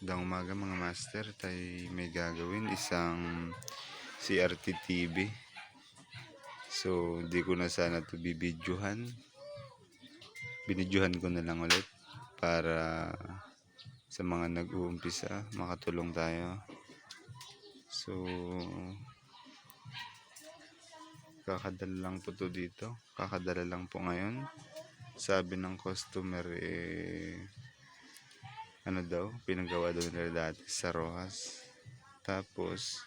Magandang umaga mga master, tayo may gagawin isang CRT TV. So di ko na sana ito bibidyohan. Binidyohan ko na lang ulit para sa mga nag-uumpisa makatulong tayo. So kakadala lang po to dito. Kakadala lang po ngayon. Sabi ng customer ano daw, pinagawa daw nila dati sa Rojas. Tapos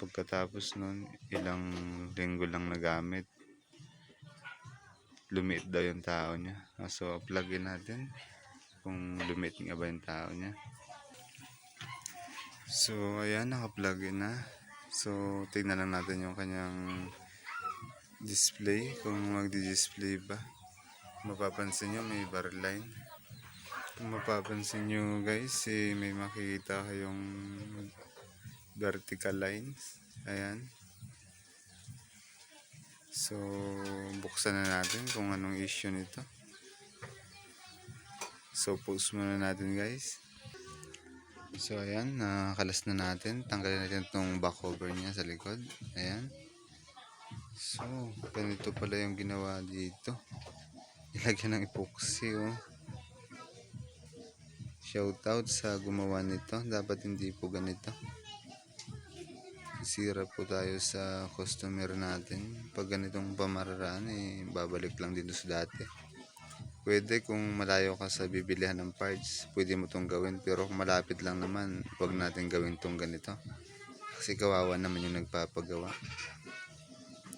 pagkatapos nun, ilang linggo lang nagamit, lumiit daw yung tao niya. So plugin natin kung lumiit nga ba yung tao niya. So ayan, naka-plugin na. So tignan lang natin yung kanyang display, kung magdi-display ba. Mapapansin nyo may bar line. Kung mapapansin nyo guys, may makikita kayong vertical lines. Ayan. So buksan na natin kung anong issue nito. So post muna natin guys. So ayan, nakakalas na natin. Tanggalin natin itong back cover niya sa likod. Ayan. So ganito pala yung ginawa dito. Ilagyan ng epoxy oh. Shoutout sa gumawa nito. Dapat hindi po ganito. Sira po tayo sa customer natin. Pag ganitong pamararaan babalik lang dito sa dati. Pwede kung malayo ka sa bibilihan ng parts, pwede mo itong gawin. Pero kung malapit lang naman, huwag natin gawin itong ganito. Kasi kawawa naman yung nagpapagawa.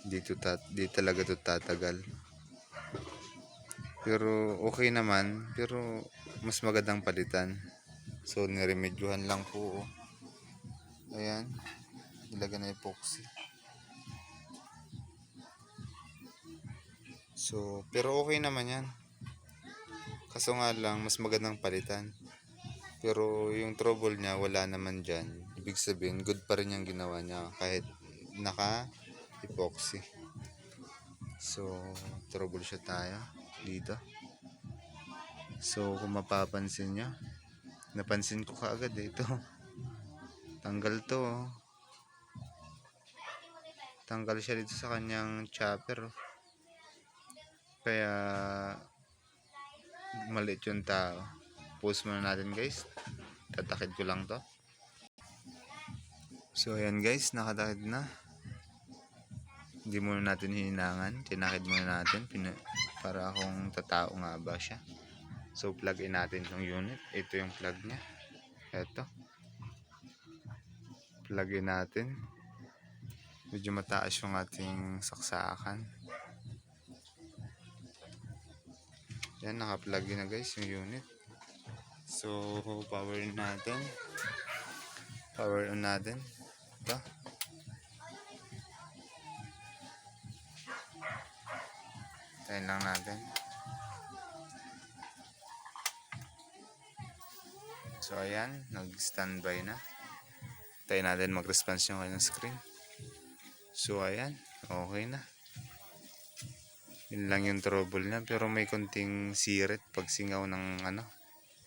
Di talaga ito tatagal. Pero okay naman, pero mas magandang palitan. So niremedyohan lang po oh. Ayan, ilagay na epoxy. So pero okay naman yan. Kaso nga lang mas magandang palitan. Pero yung trouble niya wala naman dyan. Ibig sabihin good pa rin yung ginawa niya kahit naka epoxy. So trouble siya tayo dito. So kung mapapansin nyo, napansin ko kaagad ito. Tanggal to oh. Tanggal siya dito sa kanyang chopper oh. Kaya maliit yung tao. Post muna natin guys. Tatakid ko lang to. So ayan guys, nakatakid na. Hindi muna natin hininangan. Tinakid muna natin para akong tatao nga ba siya. So plug in natin yung unit. Ito yung plug niya. Ito. Plug in natin. Medyo mataas yung ating saksakan. Yan, naka-plug in na guys yung unit. So power in natin. Power on natin. Ito. Tayin lang natin. So ayan, nag-standby na. Tayin natin mag-response yung kanyang screen. So ayan, okay na. Yun lang yung trouble niya, pero may konting sirit pag singaw ng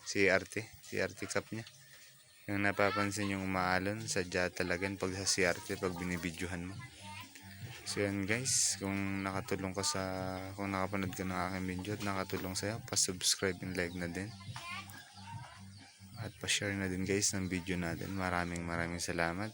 CRT cap niya. Yung napapansin yung umaalon, sadya talaga pag sa CRT pag binibidyohan mo. So yan guys, kung nakatulong ka kung nakapanood ka ng aking video at nakatulong sa'yo, pa-subscribe and like na din. At pa-share na din guys ng video natin. Maraming salamat.